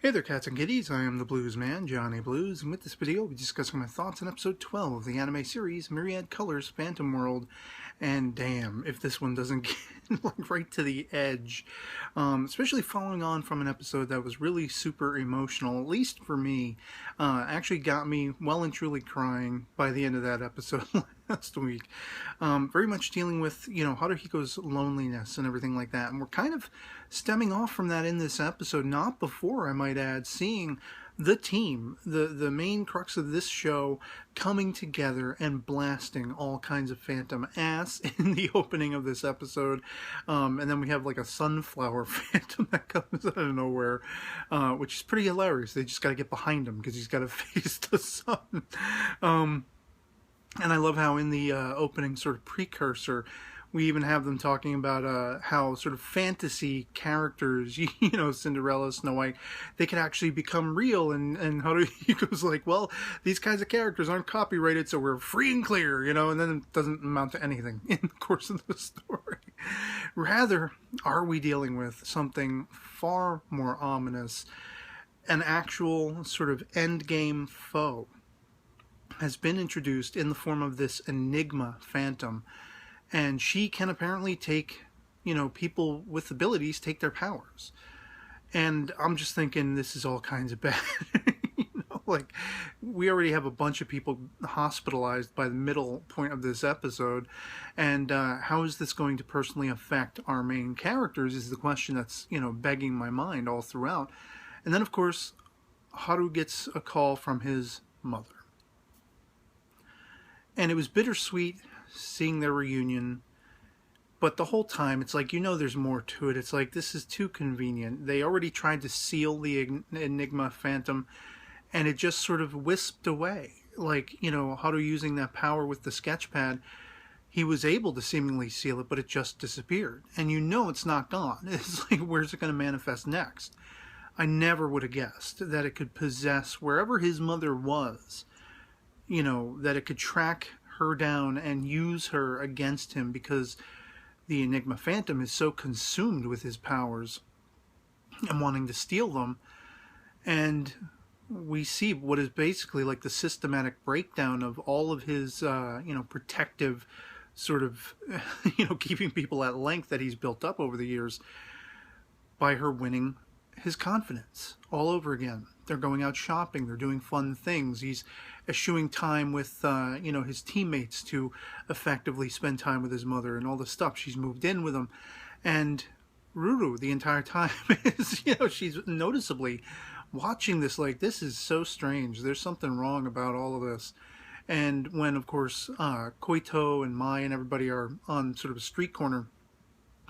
Hey there, cats and kitties. I am the Blues Man, Johnny Blues, and with this video, we'll be discussing my thoughts on episode 12 of the anime series Myriad Colors Phantom World. And damn, if this one doesn't get like right to the edge, especially following on from an episode that was really super emotional, at least for me, actually got me well and truly crying by the end of that episode last week. Very much dealing with, Haruhiko's loneliness and everything like that. And we're kind of stemming off from that in this episode, not before, I might add, seeing the team, the main crux of this show, coming together and blasting all kinds of phantom ass in the opening of this episode. And then we have like a sunflower phantom that comes out of nowhere, which is pretty hilarious. They just got to get behind him because he's got to face the sun. And I love how in the opening sort of precursor, we even have them talking about how sort of fantasy characters, Cinderella, Snow White, they can actually become real. And Haruhiko's like, well, these kinds of characters aren't copyrighted, so we're free and clear, and then it doesn't amount to anything in the course of the story. Rather, are we dealing with something far more ominous, an actual sort of endgame foe has been introduced in the form of this Enigma Phantom. And she can apparently take, people with abilities take their powers. And I'm just thinking this is all kinds of bad. Like, we already have a bunch of people hospitalized by the middle point of this episode. And how is this going to personally affect our main characters is the question that's, begging my mind all throughout. And then, of course, Haru gets a call from his mother. And it was bittersweet seeing their reunion, but the whole time it's like, there's more to it. It's like, this is too convenient. They already tried to seal the Enigma Phantom, and it just sort of wisped away. Like, Haru using that power with the sketch pad, he was able to seemingly seal it, but it just disappeared. And it's not gone. It's like, where's it going to manifest next? I never would have guessed that it could possess wherever his mother was, that it could track her down and use her against him, because the Enigma Phantom is so consumed with his powers and wanting to steal them. And we see what is basically like the systematic breakdown of all of his, protective sort of, keeping people at length that he's built up over the years by her winning his confidence all over again. They're going out shopping. They're doing fun things. He's eschewing time with, his teammates to effectively spend time with his mother and all the stuff. She's moved in with him. And Ruru, the entire time, is, she's noticeably watching this like, this is so strange. There's something wrong about all of this. And when, of course, Koito and Mai and everybody are on sort of a street corner,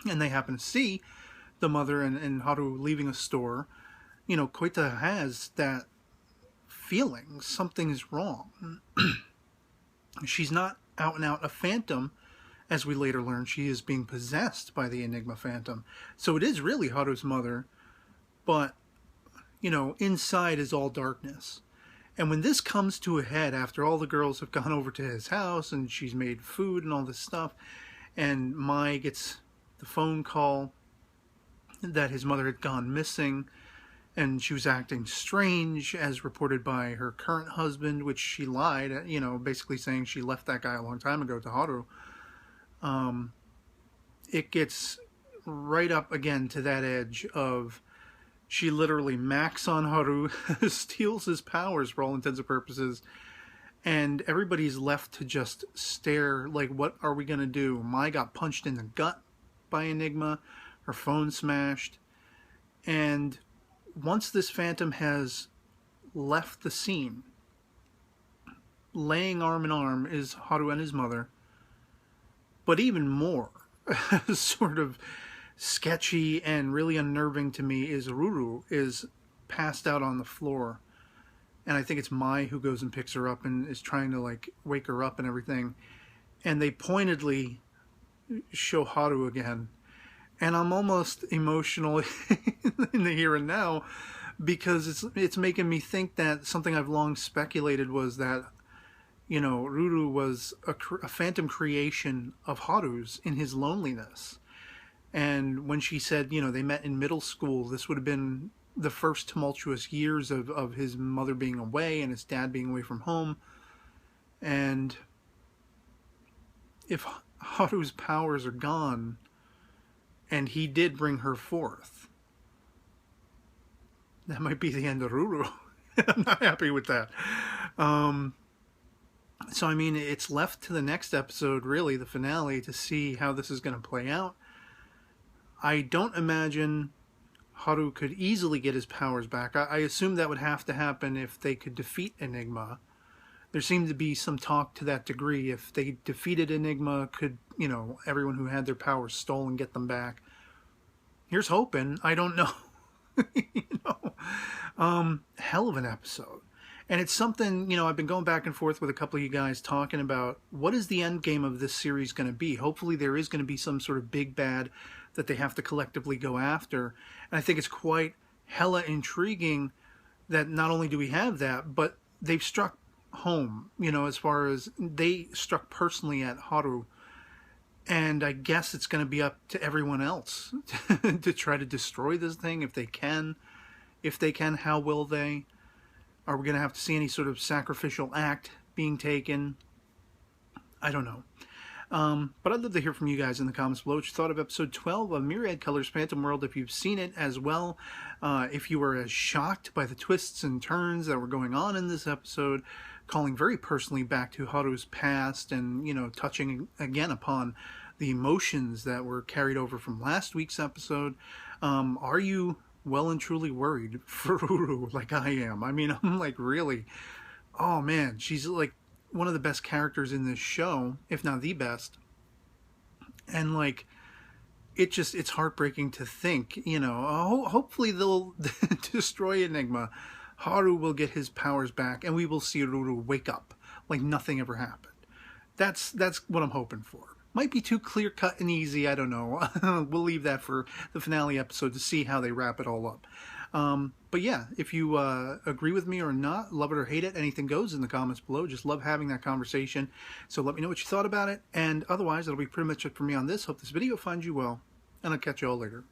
and they happen to see the mother and Haru leaving a store, Koita has that feeling something is wrong. She's not out and out a phantom, as we later learn. She is being possessed by the Enigma Phantom. So it is really Haru's mother, but, inside is all darkness. And when this comes to a head, after all the girls have gone over to his house and she's made food and all this stuff, and Mai gets the phone call that his mother had gone missing, and she was acting strange, as reported by her current husband, which she lied, basically saying she left that guy a long time ago to Haru. It gets right up again to that edge of, she literally macks on Haru, steals his powers for all intents and purposes, and everybody's left to just stare, like, what are we going to do? Mai got punched in the gut by Enigma, her phone smashed, and once this phantom has left the scene, laying arm in arm is Haru and his mother. But even more sort of sketchy and really unnerving to me is Ruru is passed out on the floor. And I think it's Mai who goes and picks her up and is trying to like wake her up and everything. And they pointedly show Haru again. And I'm almost emotional in the here and now, because it's making me think that something I've long speculated was that, Ruru was a phantom creation of Haru's in his loneliness. And when she said, they met in middle school, this would have been the first tumultuous years of his mother being away and his dad being away from home. And if Haru's powers are gone, and he did bring her forth, that might be the end of Ruru. I'm not happy with that. So, I mean, it's left to the next episode, really, the finale, to see how this is going to play out. I don't imagine Haru could easily get his powers back. I assume that would have to happen if they could defeat Enigma. There seemed to be some talk to that degree. If they defeated Enigma, could, you know, everyone who had their powers stolen get them back? Here's hoping. I don't know. You know, hell of an episode. And it's something, you know, I've been going back and forth with a couple of you guys talking about what is the end game of this series going to be. Hopefully there is going to be some sort of big bad that they have to collectively go after. And I think it's quite hella intriguing that not only do we have that, but they've struck home, you know, as far as they struck personally at Haru. And I guess it's going to be up to everyone else to try to destroy this thing if they can. If they can, how will they? Are we going to have to see any sort of sacrificial act being taken? I don't know. But I'd love to hear from you guys in the comments below what you thought of episode 12 of Myriad Colors Phantom World, if you've seen it as well. If you were as shocked by the twists and turns that were going on in this episode, calling very personally back to Haru's past and, you know, touching again upon the emotions that were carried over from last week's episode. Are you well and truly worried for Ruru like I am? I mean, I'm like, really? Oh man, she's like one of the best characters in this show, if not the best. And like, it's heartbreaking to think, you know, hopefully they'll destroy Enigma. Haru will get his powers back, and we will see Ruru wake up like nothing ever happened. That's what I'm hoping for. Might be too clear-cut and easy, I don't know. We'll leave that for the finale episode to see how they wrap it all up. But yeah, if you agree with me or not, love it or hate it, anything goes in the comments below. Just love having that conversation. So let me know what you thought about it. And otherwise, that'll be pretty much it for me on this. Hope this video finds you well, and I'll catch you all later.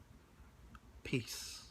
Peace.